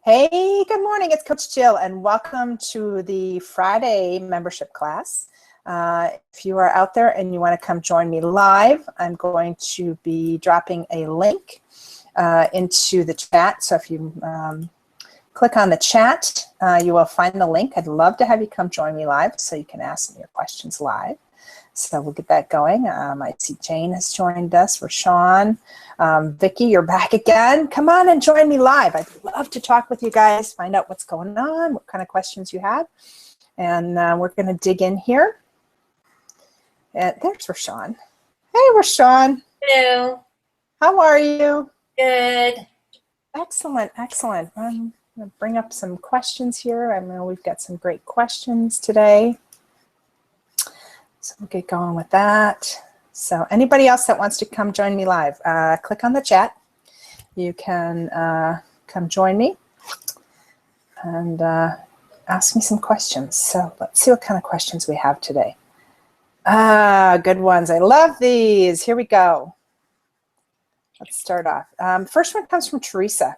Hey, good morning. It's Coach Jill, and welcome to the Friday membership class. If you are out there and you want to come join me live, I'm going to be dropping a link into the chat. So if you click on the chat, you will find the link. I'd love to have you come join me live so you can ask me your questions live. So we'll get that going. I see Jane has joined us. Rashawn, Vicki, you're back again. Come on and join me live. I'd love to talk with you guys, find out what's going on, what kind of questions you have. And we're going to dig in here. And there's Rashawn. Hey, Rashawn. Hello. How are you? Good. Excellent, excellent. I'm going to bring up some questions here. I know we've got some great questions today. So we'll get going with that. So anybody else that wants to come join me live, click on the chat. You can come join me and ask me some questions. So let's see what kind of questions we have today. Good ones. I love these. Here we go. Let's start off. First one comes from Teresa.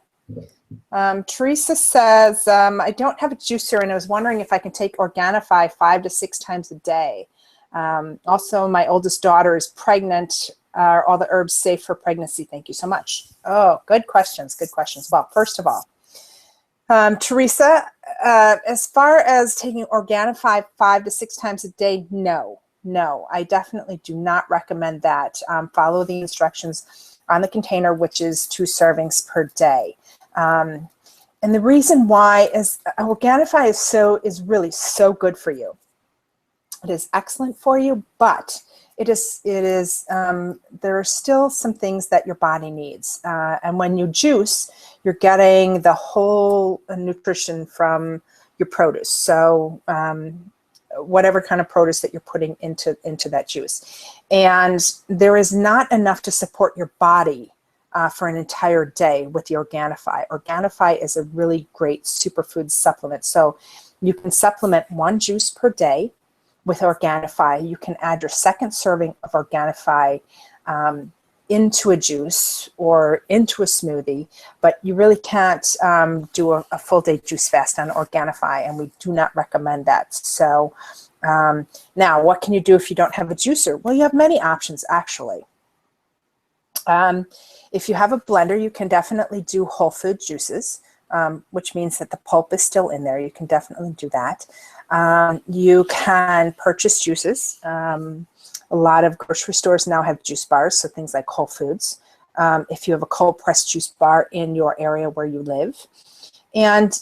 Teresa says, I don't have a juicer and I was wondering if I can take Organifi 5 to 6 times a day. Also, my oldest daughter is pregnant. Are all the herbs safe for pregnancy? Thank you so much. Oh, good questions. Good questions. Well, first of all, Teresa, as far as taking Organifi 5 to 6 times a day, no, I definitely do not recommend that. Follow the instructions on the container, which is 2 servings per day. And the reason why is Organifi is really so good for you. It is excellent for you, but there are still some things that your body needs. And when you juice, you're getting the whole nutrition from your produce. So whatever kind of produce that you're putting into that juice. And there is not enough to support your body for an entire day with the Organifi. Organifi is a really great superfood supplement. So you can supplement 1 juice per day with Organifi. You can add your 2nd serving of Organifi into a juice or into a smoothie, but you really can't do a full day juice fast on Organifi, and we do not recommend that. So now what can you do if you don't have a juicer? Well, you have many options actually. If you have a blender, you can definitely do whole food juices, which means that the pulp is still in there. You can definitely do that. You can purchase juices. A lot of grocery stores now have juice bars, so things like Whole Foods. If you have a cold pressed juice bar in your area where you live. And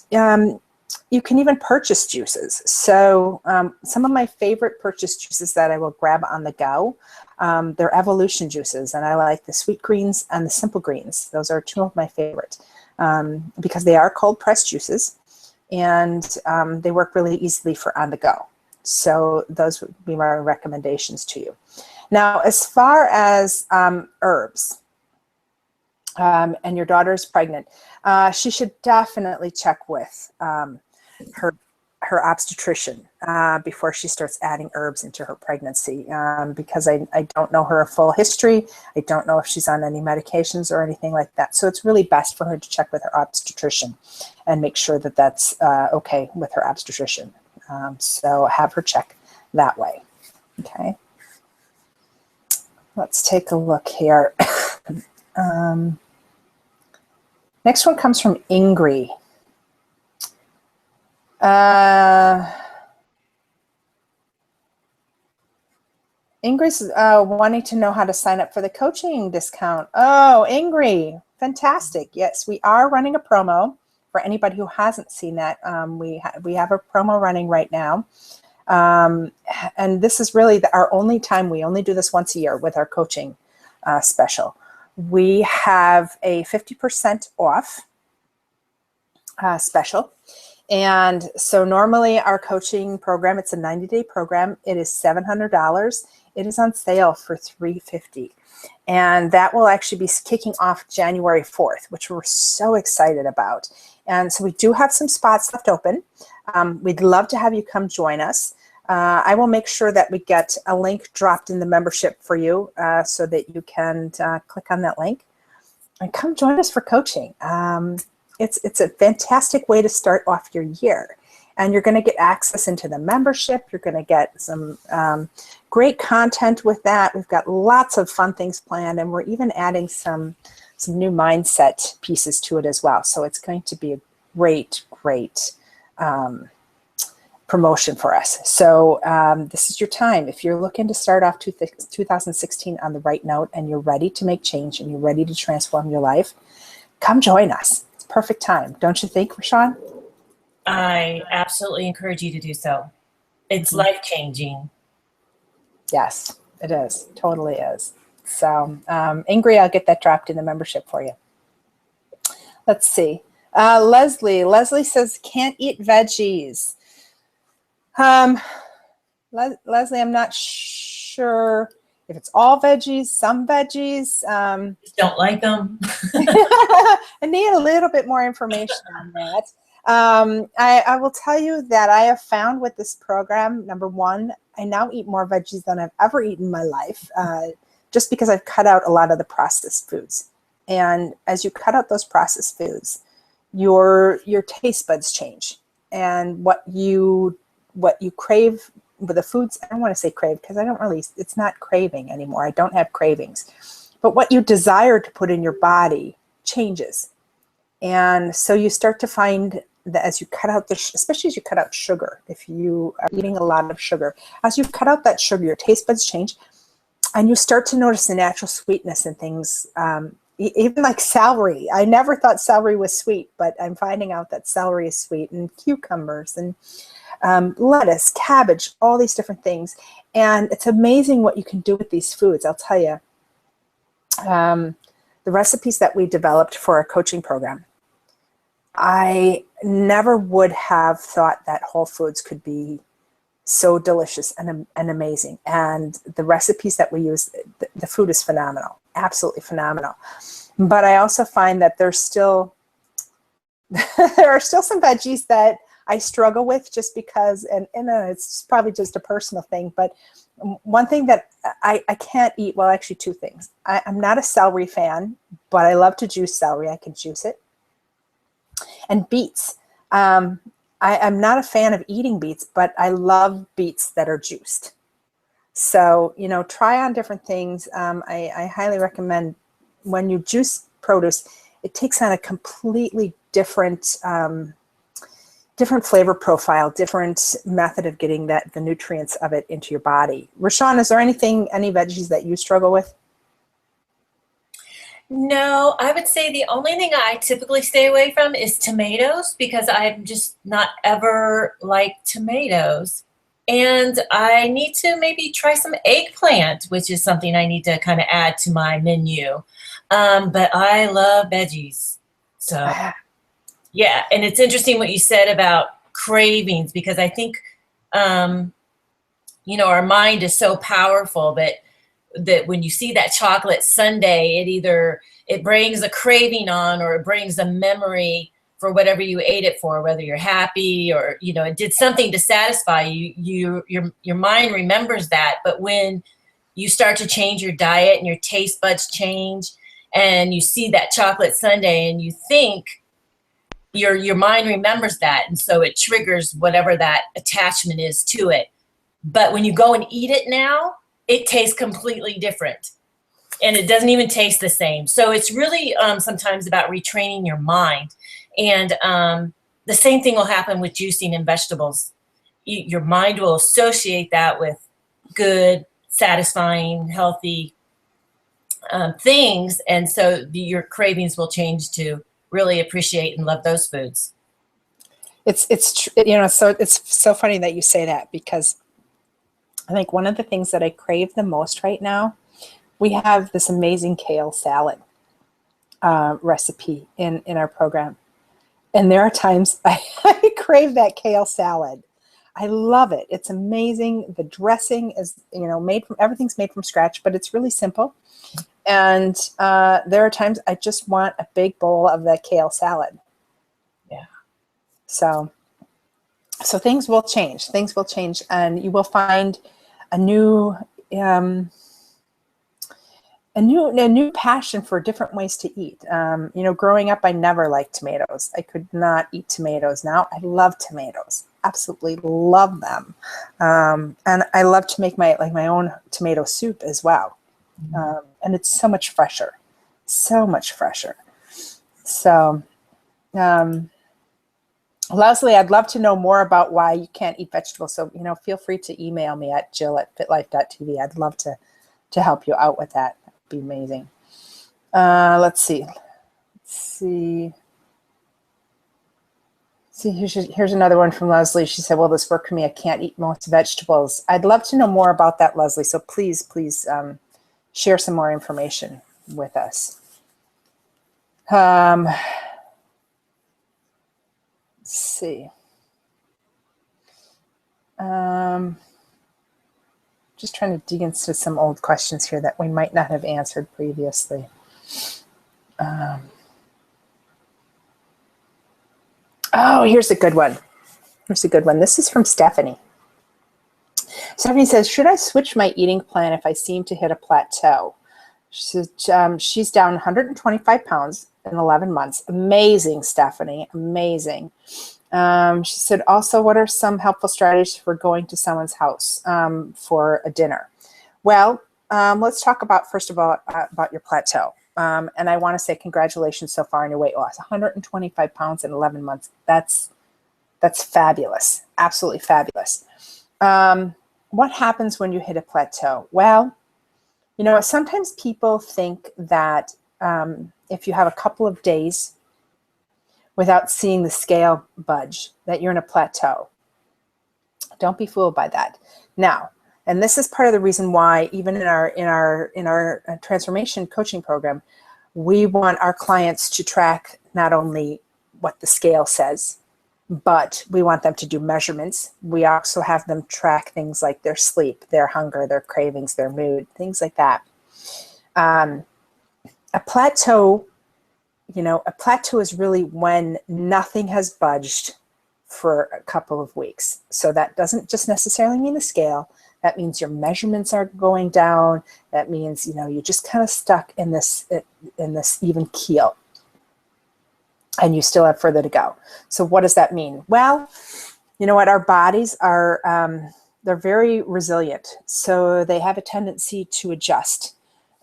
you can even purchase juices. So some of my favorite purchase juices that I will grab on the go, they're Evolution juices, and I like the Sweet Greens and the Simple Greens. Those are 2 of my favorite because they are cold pressed juices. And they work really easily for on the go. So those would be my recommendations to you. Now, as far as herbs, and your daughter is pregnant, she should definitely check with her obstetrician before she starts adding herbs into her pregnancy, because I don't know her full history. I don't know if she's on any medications or anything like that. So it's really best for her to check with her obstetrician and make sure that that's okay with her obstetrician. So have her check that way. Okay. Let's take a look here. Next one comes from Ingrid. Ingrid's wanting to know how to sign up for the coaching discount. Oh, Ingrid, fantastic. Yes, we are running a promo for anybody who hasn't seen that. We have a promo running right now. And this is really our only time. We only do this once a year with our coaching special. We have a 50% off special. And so normally our coaching program, it's a 90-day program. It is $700. It is on sale for $350. And that will actually be kicking off January 4th, which we're so excited about. And so we do have some spots left open. We'd love to have you come join us. I will make sure that we get a link dropped in the membership for you so that you can click on that link and come join us for coaching. it's a fantastic way to start off your year. And you're going to get access into the membership. You're going to get some great content with that. We've got lots of fun things planned, and we're even adding some new mindset pieces to it as well. So it's going to be a great promotion for us. So this is your time. If you're looking to start off 2016 on the right note, and you're ready to make change and you're ready to transform your life, come join us. It's perfect time. Don't you think, Rashawn? I absolutely encourage you to do so. It's life-changing. Yes, it is. Totally is. So, Ingrid, I'll get that dropped in the membership for you. Let's see. Leslie says, can't eat veggies. Leslie, I'm not sure if it's all veggies, some veggies. Don't like them. I need a little bit more information on that. I will tell you that I have found with this program, number one, I now eat more veggies than I've ever eaten in my life, just because I've cut out a lot of the processed foods. And as you cut out those processed foods, your taste buds change. And what you crave with the foods, I don't want to say crave, because it's not craving anymore. I don't have cravings. But what you desire to put in your body changes. And so you start to find that as you cut out especially as you cut out sugar, if you are eating a lot of sugar, as you cut out that sugar, your taste buds change, and you start to notice the natural sweetness in things, even like celery. I never thought celery was sweet, but I'm finding out that celery is sweet, and cucumbers, and lettuce, cabbage, all these different things. And it's amazing what you can do with these foods. I'll tell you, the recipes that we developed for our coaching program, I never would have thought that whole foods could be so delicious and amazing. And the recipes that we use, the food is phenomenal, absolutely phenomenal. But I also find that there are still some veggies that I struggle with, just because, and it's probably just a personal thing, but one thing that I can't eat, well, actually two things. I'm not a celery fan, but I love to juice celery. I can juice it. And beets. I'm not a fan of eating beets, but I love beets that are juiced. So, try on different things. I highly recommend, when you juice produce, it takes on a completely different flavor profile, different method of getting the nutrients of it into your body. Rashawn, is there any veggies that you struggle with? No, I would say the only thing I typically stay away from is tomatoes, because I'm just not ever liked tomatoes. And I need to maybe try some eggplant, which is something I need to kind of add to my menu. But I love veggies. So, yeah. And it's interesting what you said about cravings, because I think, our mind is so powerful that when you see that chocolate sundae, it brings a craving on, or it brings a memory for whatever you ate it for, whether you're happy or, it did something to satisfy you. Your mind remembers that. But when you start to change your diet and your taste buds change, and you see that chocolate sundae and you think, your mind remembers that. And so it triggers whatever that attachment is to it. But when you go and eat it now, it tastes completely different, and it doesn't even taste the same. So it's really sometimes about retraining your mind. And the same thing will happen with juicing and vegetables. Your mind will associate that with good, satisfying, healthy things. And so your cravings will change to really appreciate and love those foods. So it's so funny that you say that, because I think one of the things that I crave the most right now, we have this amazing kale salad recipe in our program. And there are times I crave that kale salad. I love it. It's amazing. The dressing is, everything's made from scratch, but it's really simple. And there are times I just want a big bowl of that kale salad. Yeah. So things will change. Things will change, and you will find a new a new passion for different ways to eat. You know, growing up, I never liked tomatoes. I could not eat tomatoes. Now I love tomatoes. Absolutely love them. And I love to make my own tomato soup as well. And it's so much fresher, so much fresher. So, Leslie, I'd love to know more about why you can't eat vegetables. So, you know, feel free to email me at jill@fitlife.tv. I'd love to help you out with that. That'd be amazing. Let's see. Here's another one from Leslie. She said, will this work for me? I can't eat most vegetables. I'd love to know more about that, Leslie. So please share some more information with us. Let's see. Just trying to dig into some old questions here that we might not have answered previously. Oh, here's a good one. This is from Stephanie. Stephanie says, should I switch my eating plan if I seem to hit a plateau? She said, she's down 125 pounds in 11 months. Amazing, Stephanie, amazing. She said, also, what are some helpful strategies for going to someone's house for a dinner? Well, let's talk about, first of all, about your plateau. And I want to say congratulations so far on your weight loss. 125 pounds in 11 months. That's fabulous. Absolutely fabulous. What happens when you hit a plateau? Well, you know, sometimes people think that if you have a couple of days without seeing the scale budge, that you're in a plateau. Don't be fooled by that. Now, and this is part of the reason why, even in our transformation coaching program, we want our clients to track not only what the scale says, but we want them to do measurements. We also have them track things like their sleep, their hunger, their cravings, their mood, things like that. A plateau, you know, a plateau is really when nothing has budged for a couple of weeks. So that doesn't just necessarily mean the scale. That means your measurements are going down. That means, you know, you're just kind of stuck in this even keel, and you still have further to go. So what does that mean? Well, you know what, our bodies are, they're very resilient. So they have a tendency to adjust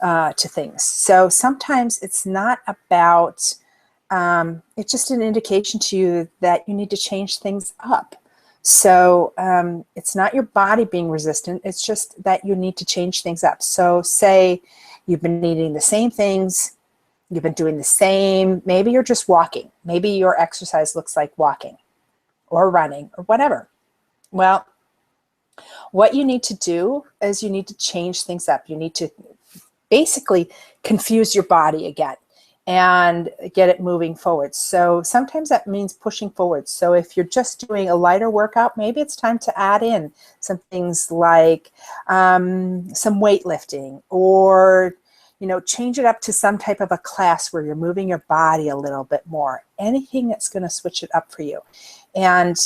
to things. So sometimes it's not about, it's just an indication to you that you need to change things up. So it's not your body being resistant, it's just that you need to change things up. So say you've been eating the same things, you've been doing the same, maybe you're just walking. Maybe your exercise looks like walking or running or whatever. Well, what you need to do is you need to change things up. You need to basically confuse your body again and get it moving forward. So sometimes that means pushing forward. So if you're just doing a lighter workout, maybe it's time to add in some things like some weightlifting, or, you know, change it up to some type of a class where you're moving your body a little bit more. Anything that's going to switch it up for you. And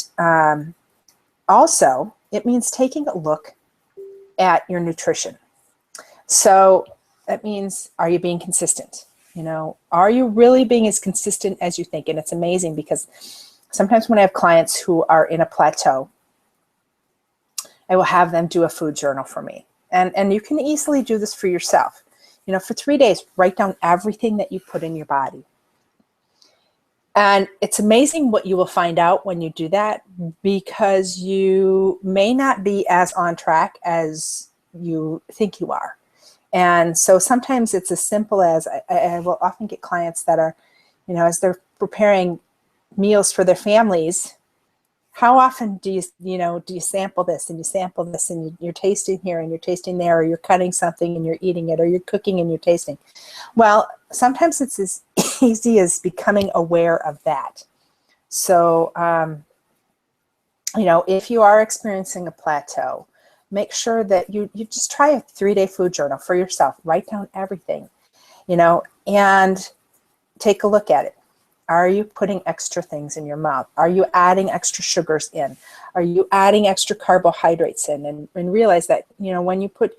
also, it means taking a look at your nutrition. So that means, are you being consistent? You know, are you really being as consistent as you think? And it's amazing because sometimes when I have clients who are in a plateau, I will have them do a food journal for me. And you can easily do this for yourself. You know, for 3 days, write down everything that you put in your body. And it's amazing what you will find out when you do that, because you may not be as on track as you think you are. And so sometimes it's as simple as, I will often get clients that are, you know, as they're preparing meals for their families, how often do you sample this and you sample this and you're tasting here and you're tasting there, or you're cutting something and you're eating it, or you're cooking and you're tasting? Well, sometimes it's as easy as becoming aware of that. So, you know, if you are experiencing a plateau, make sure that you just try a 3-day food journal for yourself. Write down everything, you know, and take a look at it. Are you putting extra things in your mouth? Are you adding extra sugars in? Are you adding extra carbohydrates in? And realize that, you know, when you put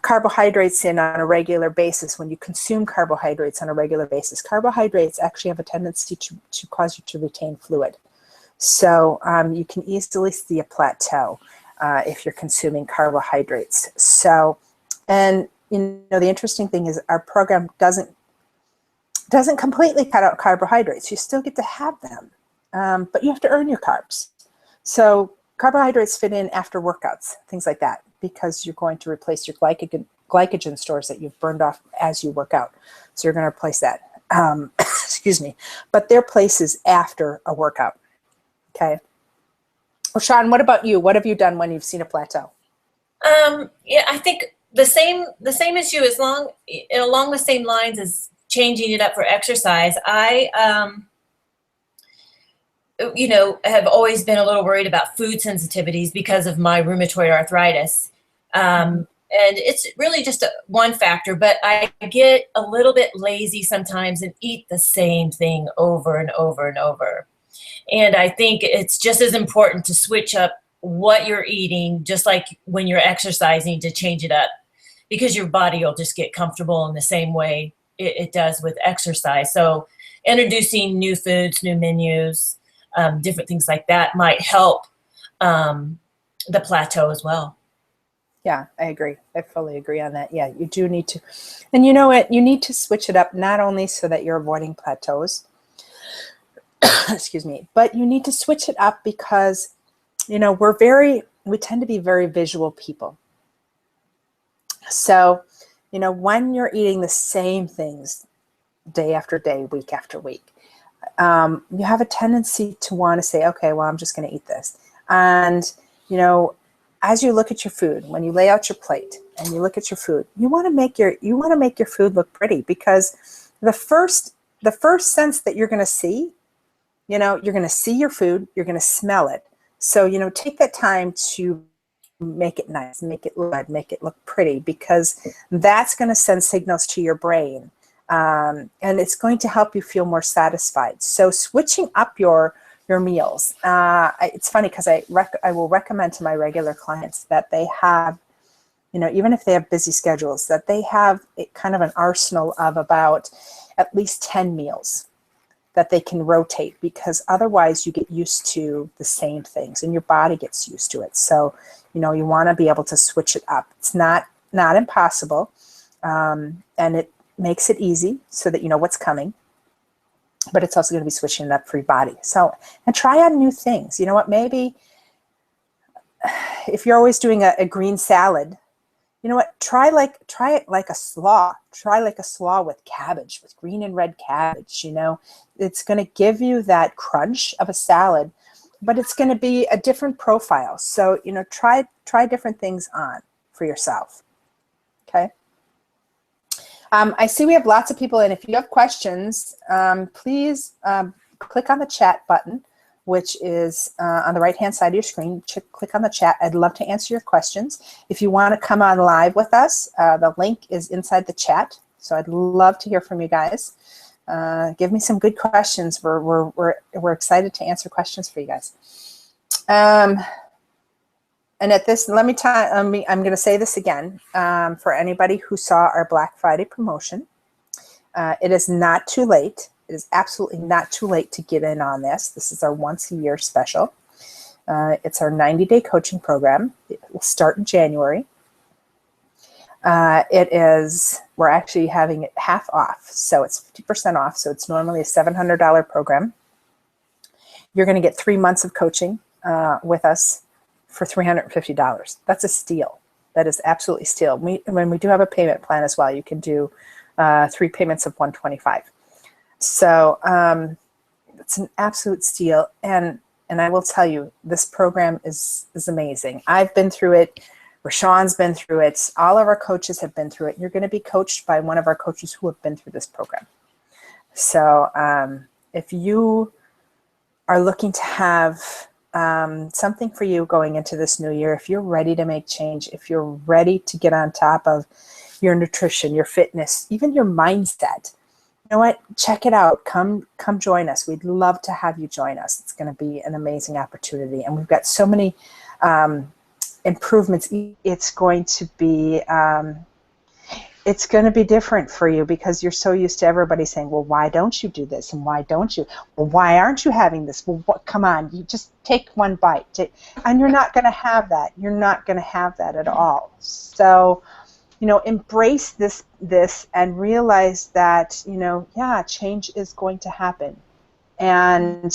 carbohydrates in on a regular basis, when you consume carbohydrates on a regular basis, carbohydrates actually have a tendency to cause you to retain fluid. So you can easily see a plateau if you're consuming carbohydrates. So, and you know, the interesting thing is our program doesn't completely cut out carbohydrates. You still get to have them, but you have to earn your carbs. So carbohydrates fit in after workouts, things like that, because you're going to replace your glycogen stores that you've burned off as you work out. So you're going to replace that. Excuse me. But their place is after a workout. Okay. Well, Sean, what about you? What have you done when you've seen a plateau? Yeah, I think the same as you, along the same lines as changing it up for exercise. I, you know, have always been a little worried about food sensitivities because of my rheumatoid arthritis. And it's really just one factor, but I get a little bit lazy sometimes and eat the same thing over and over and over. And I think it's just as important to switch up what you're eating, just like when you're exercising, to change it up, because your body will just get comfortable in the same way it does with exercise. So introducing new foods, new menus, different things like that might help the plateau as well. Yeah, I agree. I fully agree on that. Yeah, you do need to. And you know what? You need to switch it up, not only so that you're avoiding plateaus, excuse me, but you need to switch it up because, you know, we tend to be very visual people. So, you know, when you're eating the same things day after day, week after week, you have a tendency to want to say, okay, well, I'm just going to eat this. And, you know, as you look at your food, when you lay out your plate and you look at your food, you want to make your food look pretty, because the first sense that you're going to see, you know, you're going to see your food, you're going to smell it. So, you know, take that time to make it nice, make it look pretty, because that's going to send signals to your brain. And it's going to help you feel more satisfied. So switching up your meals. It's funny because I will recommend to my regular clients that they have, you know, even if they have busy schedules, that they have kind of an arsenal of about at least 10 meals that they can rotate, because otherwise you get used to the same things and your body gets used to it. So, you know, you want to be able to switch it up. It's not impossible, and it makes it easy so that you know what's coming, but it's also going to be switching it up for your body. So, and try on new things. You know what, maybe if you're always doing a green salad, you know what, try it like a slaw. Try like a slaw with cabbage, with green and red cabbage. You know, it's going to give you that crunch of a salad, but it's going to be a different profile. So, you know, try different things on for yourself. Okay. I see we have lots of people, and if you have questions, please click on the chat button, which is on the right-hand side of your screen. Click on the chat. I'd love to answer your questions. If you want to come on live with us, the link is inside the chat. So I'd love to hear from you guys. Give me some good questions. We're excited to answer questions for you guys. And at this, I'm going to say this again for anybody who saw our Black Friday promotion. It is not too late. It is absolutely not too late to get in on this. This is our once-a-year special. It's our 90-day coaching program. It will start in January. We're actually having it half off, so it's 50% off. So it's normally a $700 program. You're going to get 3 months of coaching with us for $350. That's a steal. That is absolutely steal. When we do have a payment plan as well, you can do 3 payments of $125. So it's an absolute steal. And I will tell you, this program is amazing. I've been through it. Rashawn's been through it. All of our coaches have been through it. You're going to be coached by one of our coaches who have been through this program. So if you are looking to have something for you going into this new year, if you're ready to make change, if you're ready to get on top of your nutrition, your fitness, even your mindset, you know what, check it out. Come join us. We'd love to have you join us. It's going to be an amazing opportunity. And we've got so many improvements, it's going to be different for you because you're so used to everybody saying, well, why don't you do this? And why don't you? Well, why aren't you having this? Well, come on, you just take one bite. And you're not going to have that. You're not going to have that at all. So, embrace this and realize that, yeah, change is going to happen. And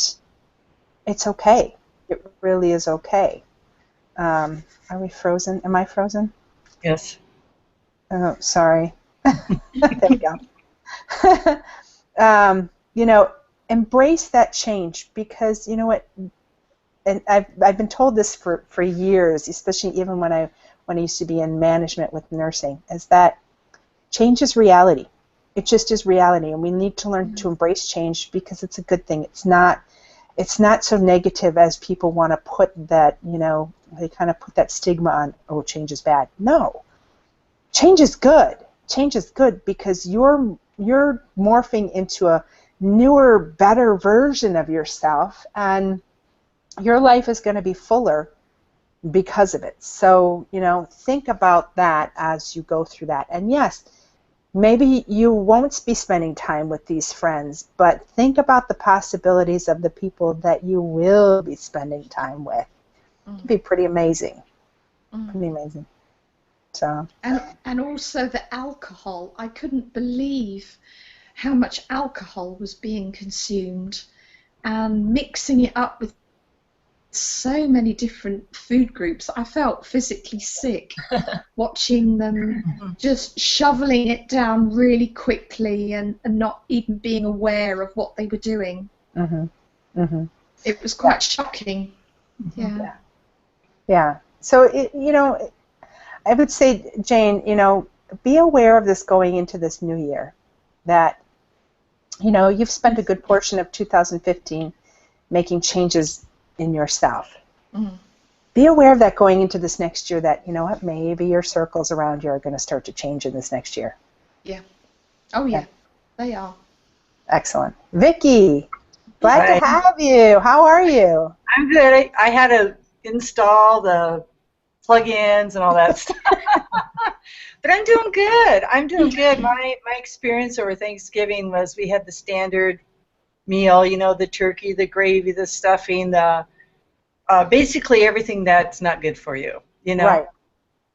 it's okay. It really is okay. Are we frozen? Am I frozen? Yes. Oh, sorry. There we go. Embrace that change because you know what, and I've been told this for years, especially even when I used to be in management with nursing, is that change is reality. It just is reality, and we need to learn to embrace change because it's a good thing. It's not so negative as people want to put that, they kind of put that stigma on, oh, change is bad. No. Change is good. Change is good because you're morphing into a newer, better version of yourself, and your life is going to be fuller because of it. So, think about that as you go through that. And yes, maybe you won't be spending time with these friends, but think about the possibilities of the people that you will be spending time with. It'd be pretty amazing. Pretty amazing. So. And also the alcohol. I couldn't believe how much alcohol was being consumed, and mixing it up with so many different food groups. I felt physically sick watching them just shoveling it down really quickly and not even being aware of what they were doing. It was quite shocking. Yeah. So, I would say, Jane, be aware of this going into this new year, that, you've spent a good portion of 2015 making changes in yourself. Be aware of that going into this next year, that, what, maybe your circles around you are going to start to change in this next year. Yeah. Oh, yeah. They are. Excellent. Vicki, glad to have you. How are you? I'm good. I had to install the plugins and all that stuff. But I'm doing good. My experience over Thanksgiving was we had the standard meal, the turkey, the gravy, the stuffing, the basically everything that's not good for you, Right.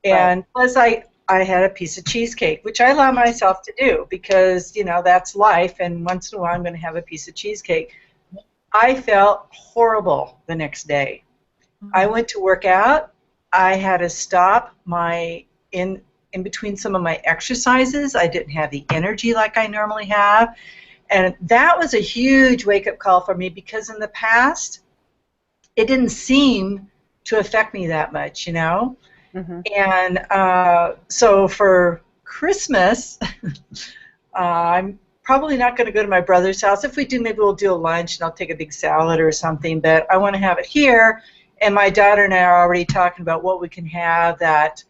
And plus I had a piece of cheesecake, which I allow myself to do because, that's life, and once in a while I'm going to have a piece of cheesecake. I felt horrible the next day. I went to work out. I had to stop in between some of my exercises. I didn't have the energy like I normally have. And that was a huge wake-up call for me because in the past, it didn't seem to affect me that much, And so for Christmas, I'm probably not going to go to my brother's house. If we do, maybe we'll do a lunch and I'll take a big salad or something. But I want to have it here. And my daughter and I are already talking about what we can have that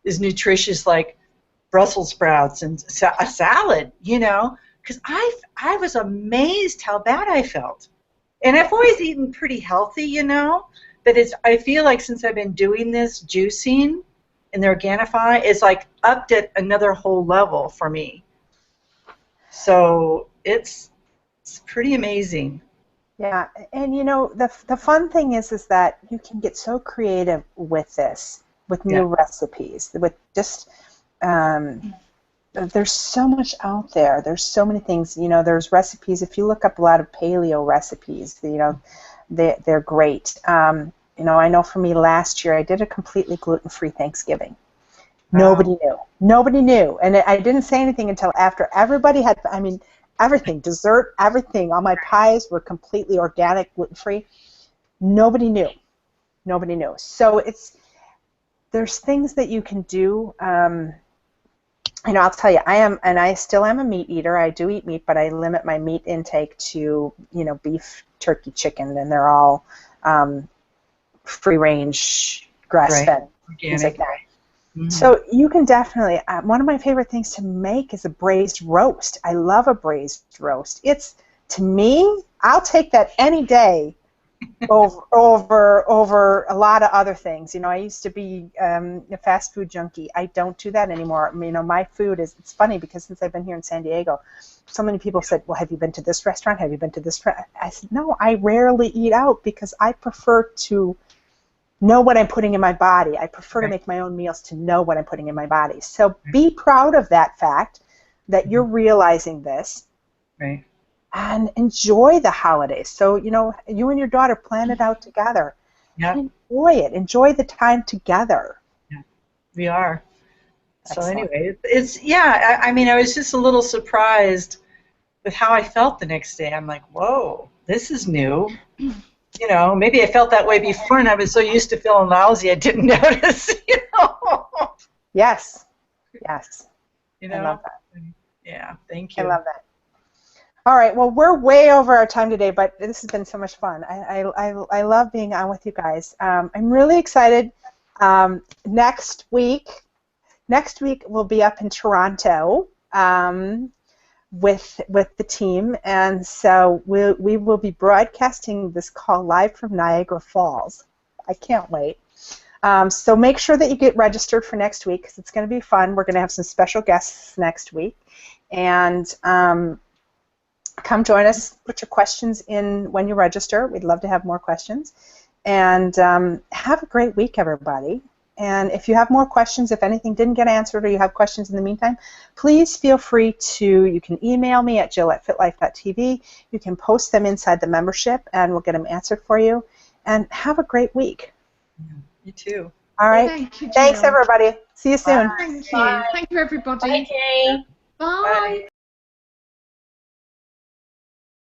is nutritious, like Brussels sprouts and a salad, because I was amazed how bad I felt. And I've always eaten pretty healthy, but I feel like since I've been doing this juicing and the Organifi, it's like upped at another whole level for me. So it's pretty amazing. Yeah, and the fun thing is that you can get so creative with this, with new recipes, with just there's so much out there. There's so many things. There's recipes. If you look up a lot of paleo recipes, they're great. I know for me last year I did a completely gluten-free Thanksgiving. Nobody knew, and I didn't say anything until after everybody had. I mean, everything, dessert, everything. All my pies were completely organic, gluten-free. Nobody knew. So there's things that you can do. I'll tell you, I still am a meat eater. I do eat meat, but I limit my meat intake to, beef, turkey, chicken, and they're all free-range, grass-fed, things like that. Mm-hmm. So you can definitely, one of my favorite things to make is a braised roast. I love a braised roast. To me, I'll take that any day over a lot of other things. You know, I used to be a fast food junkie. I don't do that anymore. You know, my food is, it's funny because since I've been here in San Diego, so many people said, well, have you been to this restaurant? Have you been to this restaurant? I said, no, I rarely eat out because I prefer to know what I'm putting in my body. I prefer to make my own meals to know what I'm putting in my body. So be proud of that fact that you're realizing this. Right. And enjoy the holidays. So, you know, you and your daughter plan it out together. Yeah. And enjoy it. Enjoy the time together. Yeah. We are. So Excellent. anyway, it's yeah. I mean, I was just a little surprised with how I felt the next day. I'm like, whoa, this is new. You know, maybe I felt that way before, and I was so used to feeling lousy, I didn't notice. You know. Yes. Yes. You know. I love that. Yeah. Thank you. I love that. All right. Well, we're way over our time today, but this has been so much fun. I love being on with you guys. I'm really excited. Next week we'll be up in Toronto with the team, and so we will be broadcasting this call live from Niagara Falls. I can't wait. So make sure that you get registered for next week because it's going to be fun. We're going to have some special guests next week, and come join us. Put your questions in when you register. We'd love to have more questions. And have a great week, everybody. And if you have more questions, if anything didn't get answered or you have questions in the meantime, please feel free to, you can email me at jill@fitlife.tv. You can post them inside the membership and we'll get them answered for you. And have a great week. You too. All right. Thank you, Jill. Thanks, everybody. See you soon. Thank you. Bye. Thank you, everybody. Bye, Kay. Bye.